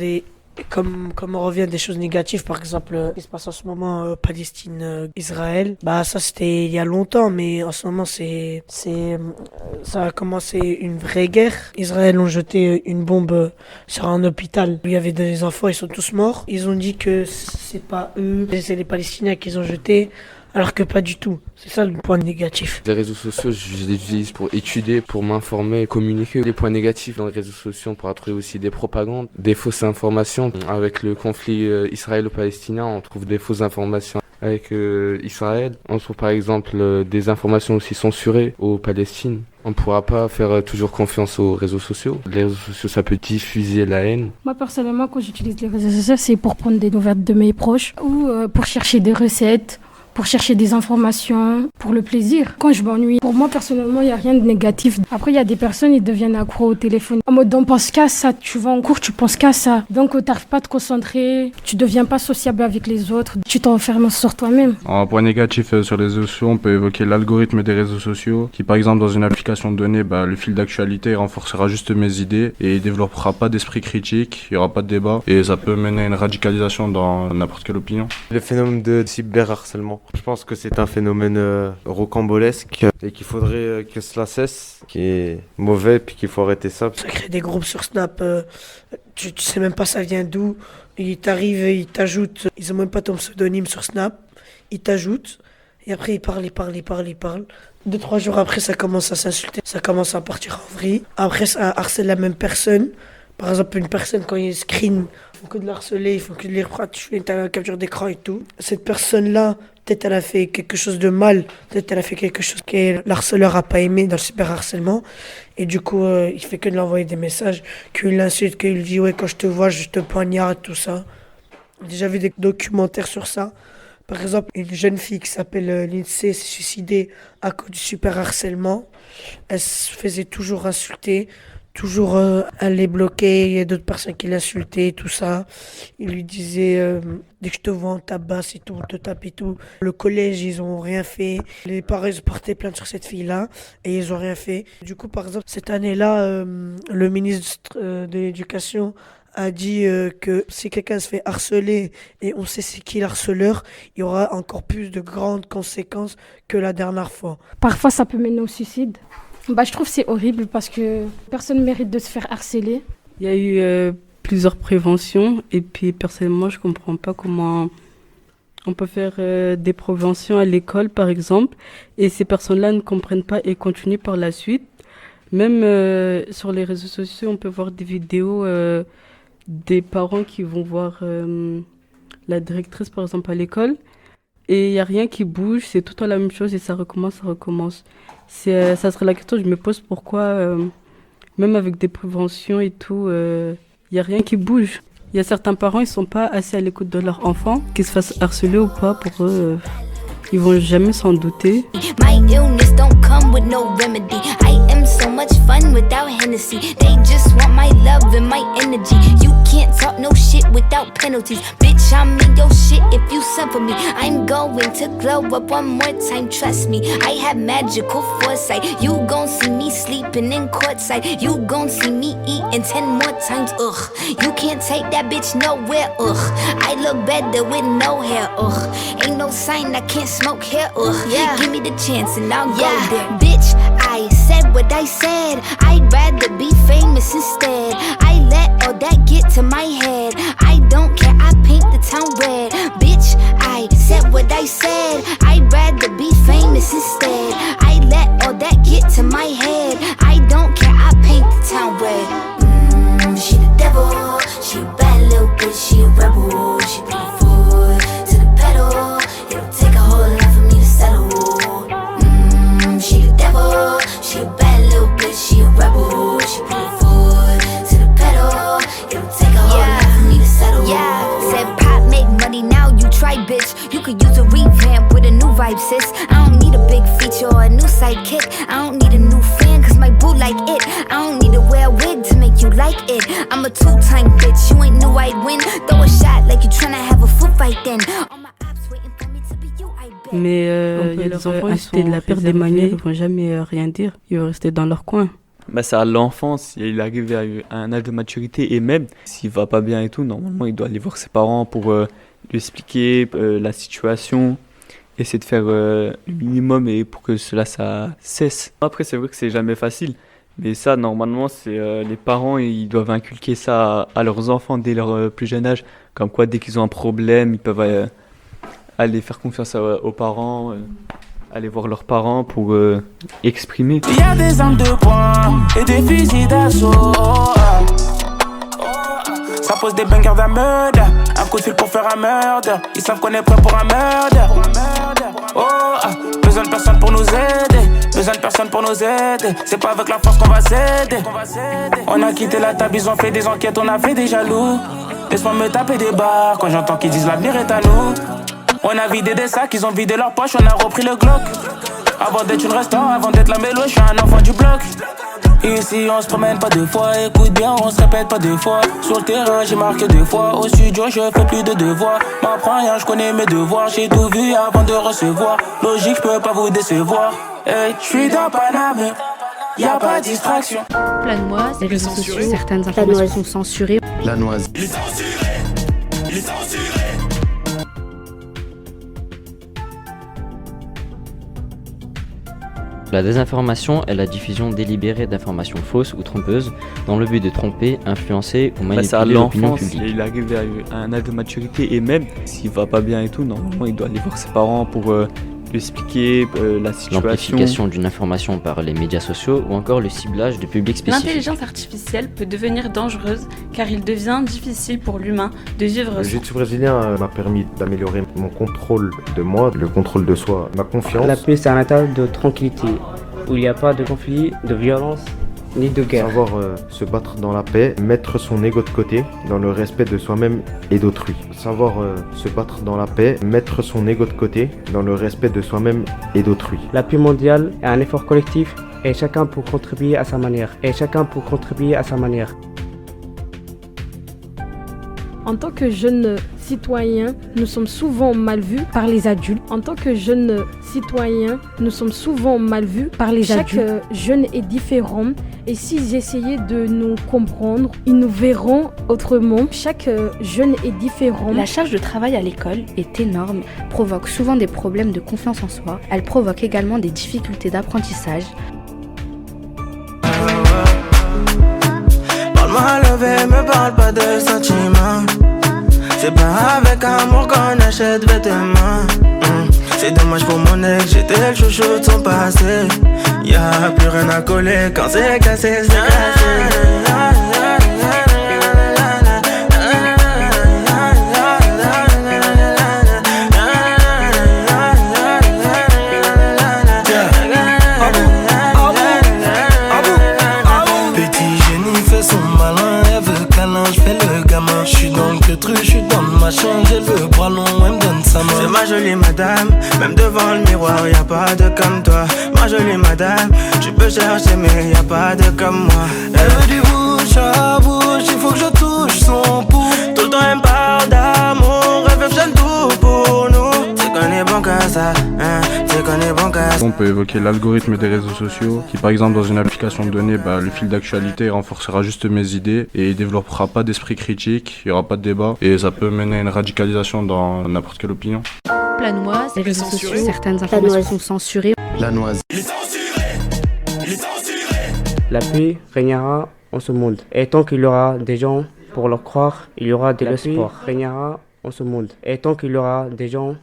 comme on revient des choses négatives, par exemple ce qui se passe en ce moment Palestine-Israël, ça c'était il y a longtemps, mais en ce moment ça a commencé une vraie guerre. Israël ont jeté une bombe sur un hôpital où il y avait des enfants, ils sont tous morts. Ils ont dit que c'est pas eux, c'est les Palestiniens qui ont jeté. Alors que pas du tout. C'est ça le point négatif. Les réseaux sociaux, je les utilise pour étudier, pour m'informer, communiquer. Les points négatifs dans les réseaux sociaux, on pourra trouver aussi des propagandes, des fausses informations. Avec le conflit israélo-palestinien, on trouve des fausses informations avec Israël. On trouve par exemple des informations aussi censurées aux Palestines. On ne pourra pas faire toujours confiance aux réseaux sociaux. Les réseaux sociaux, ça peut diffuser la haine. Moi, personnellement, quand j'utilise les réseaux sociaux, c'est pour prendre des nouvelles de mes proches ou pour chercher des recettes, pour chercher des informations, pour le plaisir. Quand je m'ennuie, pour moi, personnellement, il n'y a rien de négatif. Après, il y a des personnes, ils deviennent accros au téléphone. En mode, on pense qu'à ça. Tu vas en cours, tu penses qu'à ça. Donc, tu n'arrives pas à te concentrer. Tu ne deviens pas sociable avec les autres. Tu t'enfermes sur toi-même. En point négatif sur les réseaux sociaux, on peut évoquer l'algorithme des réseaux sociaux qui, par exemple, dans une application donnée, le fil d'actualité renforcera juste mes idées et il ne développera pas d'esprit critique, il n'y aura pas de débat et ça peut mener à une radicalisation dans n'importe quelle opinion. Le phénomène de cyberharcèlement. Je pense que c'est un phénomène rocambolesque et qu'il faudrait que cela cesse, qui est mauvais, puis qu'il faut arrêter ça. Ça crée des groupes sur Snap, tu sais même pas ça vient d'où. Ils t'arrivent, ils t'ajoutent, ils ont même pas ton pseudonyme sur Snap, ils t'ajoutent et après ils parlent. 2-3 jours après, ça commence à s'insulter, ça commence à partir en vrille. Après, ça harcèle la même personne. Par exemple, une personne, quand il screen, il faut que de la harceler, il faut que de lire, tu fais une capture d'écran et tout. Cette personne-là, peut-être elle a fait quelque chose de mal, peut-être elle a fait quelque chose que l'harceleur a pas aimé dans le cyberharcèlement. Et du coup, il fait que de l'envoyer des messages, qu'il l'insulte, qu'il dit « ouais, quand je te vois, je te poignarde », tout ça. J'ai déjà vu des documentaires sur ça. Par exemple, une jeune fille qui s'appelle Lindsay s'est suicidée à cause du cyberharcèlement. Elle se faisait toujours insulter. Toujours elle les bloquait, il y a d'autres personnes qui l'insultaient, tout ça. Il lui disait dès que je te vois on tabasse et tout, on te tape et tout. Le collège, ils ont rien fait. Les parents ils ont porté plainte sur cette fille-là et ils ont rien fait. Du coup, par exemple, cette année-là, le ministre de l'Éducation a dit que si quelqu'un se fait harceler et on sait c'est qui l'harceleur, il y aura encore plus de grandes conséquences que la dernière fois. Parfois, ça peut mener au suicide. Je trouve que c'est horrible parce que personne ne mérite de se faire harceler. Il y a eu plusieurs préventions et puis personnellement, je ne comprends pas comment on peut faire des préventions à l'école, par exemple, et ces personnes-là ne comprennent pas et continuent par la suite. Même sur les réseaux sociaux, on peut voir des vidéos des parents qui vont voir la directrice, par exemple, à l'école. Et il n'y a rien qui bouge, c'est tout le temps la même chose et ça recommence. Ça serait la question que je me pose, pourquoi, même avec des préventions et tout, il n'y a rien qui bouge. Il y a certains parents, ils ne sont pas assez à l'écoute de leur enfant, qu'ils se fassent harceler ou pas, pour eux, ils ne vont jamais s'en douter. My illness don't come with no remedy. I am so much fun without Hennessy. They just want my love and my energy. You can't talk no shit without penalties. Bitch, bitch, I'm in your shit if you send for me. I'm going to glow up one more time, trust me. I have magical foresight. You gon' see me sleeping in courtside. You gon' see me eating 10 more times, ugh. You can't take that bitch nowhere, ugh. I look better with no hair, ugh. Ain't no sign I can't smoke hair, ugh. Yeah. Give me the chance and I'll go there. Bitch, I said what I said. I'd rather be famous instead. I let all that get to my head. I don't care, I paint the town red. Bitch, I said what I said. I'd rather be famous instead. I let all that get to my head. I don't care, I paint the town red. She the devil, she a bad little bitch, she a rebel. She put her foot to the pedal. It'll take a whole lot for me to settle. She the devil, she a bad little bitch, she a rebel. She put her foot to the pedal. It'll take a whole lot for me to settle. Yeah, said pop make money, now you try, bitch. You could use a revamp with a new vibe, sis. I don't need a big feature or a new sidekick. I don't need a new fan, cause my boo like it. I don't need to wear a wig to make you like it. I'm a two-time bitch, you ain't knew I'd win. Throw a shot like you tryna have a foot fight then. Mais il y a des enfants, ils sont de la perte des manières, ils vont jamais rien dire, ils vont rester dans leur coin. Bah, c'est à l'enfance, il arrive à un âge de maturité et même s'il va pas bien et tout, normalement il doit aller voir ses parents pour lui expliquer la situation, essayer de faire le minimum et pour que cela ça cesse. Après c'est vrai que c'est jamais facile, mais ça normalement c'est les parents ils doivent inculquer ça à leurs enfants dès leur plus jeune âge, comme quoi dès qu'ils ont un problème ils peuvent aller faire confiance aux parents. Aller voir leurs parents pour exprimer. Il y a des armes de poing et des fusils d'assaut. Ça pose des bangers d'un murder. Un coup de fil pour faire un murder. Ils savent qu'on est prêt pour un murder. Besoin de personne pour nous aider. Besoin de personne pour nous aider. C'est pas avec la force qu'on va s'aider. On a quitté la table, ils ont fait des enquêtes, on a fait des jaloux. Laisse-moi me taper des barres quand j'entends qu'ils disent l'avenir est à nous. On a vidé des sacs, ils ont vidé leurs poches, on a repris le Glock. Avant d'être une restant, avant d'être la mélo, je suis un enfant du bloc. Ici on se promène pas deux fois, écoute bien, on se répète pas deux fois. Sur le terrain j'ai marqué deux fois, au studio je fais plus de devoirs. M'apprends rien, je connais mes devoirs, j'ai tout vu avant de recevoir. Logique, je peux pas vous décevoir. Hey, je suis dans Paname, y'a pas de distraction. Planoise, les réseaux sociaux, certaines informations sont censurées. La noise. Il est censuré, il est censuré. La désinformation est la diffusion délibérée d'informations fausses ou trompeuses dans le but de tromper, influencer ou manipuler l'opinion publique. Il arrive à un âge de maturité et même s'il va pas bien et tout, normalement il doit aller voir ses parents pour lui expliquer la situation. L'amplification d'une information par les médias sociaux ou encore le ciblage de publics spécifiques. L'intelligence artificielle peut devenir dangereuse car il devient difficile pour l'humain de vivre. Le jiu-jitsu brésilien m'a permis d'améliorer mon contrôle de moi, le contrôle de soi, ma confiance. La paix c'est un état de tranquillité où il n'y a pas de conflit, de violence ni de guerre. Savoir se battre dans la paix, mettre son ego de côté dans le respect de soi-même et d'autrui. Savoir se battre dans la paix, mettre son ego de côté dans le respect de soi-même et d'autrui. La paix mondiale est un effort collectif et chacun peut contribuer à sa manière. En tant que jeunes citoyens, nous sommes souvent mal vus par les adultes. Chaque jeune est différent et s'ils essayaient de nous comprendre, ils nous verront autrement. Chaque jeune est différent. La charge de travail à l'école est énorme, provoque souvent des problèmes de confiance en soi. Elle provoque également des difficultés d'apprentissage. Parle-moi levé, me parle pas de sentiments. C'est pas avec amour qu'on achète vêtements. C'est dommage pour mon ex, j'étais le chouchou de son passé. Y'a plus rien à coller quand c'est cassé, c'est cassé. J'ai le bras long, elle me donne sa main. C'est ma jolie madame, même devant le miroir, y'a pas de comme toi. Ma jolie madame, tu peux chercher mais y'a pas de comme moi. Elle veut du bouche à bouche, il faut que je touche son pouls. Tout le temps elle me parle d'amour peuvent jeune tout pour nous. C'est qu'on est bon qu'à ça, hein, c'est qu'on est bon qu'à ça. On peut évoquer l'algorithme des réseaux sociaux qui par exemple dans une application donnée, le fil d'actualité renforcera juste mes idées et il développera pas d'esprit critique, il y aura pas de débat et ça peut mener à une radicalisation dans n'importe quelle opinion. Planoise, les réseaux sociaux, certaines informations sont censurées. La noise. La paix régnera en ce monde. Et tant qu'il y aura des gens pour leur croire, il y aura de l'espoir. Régnera en ce monde. Et tant qu'il y aura des gens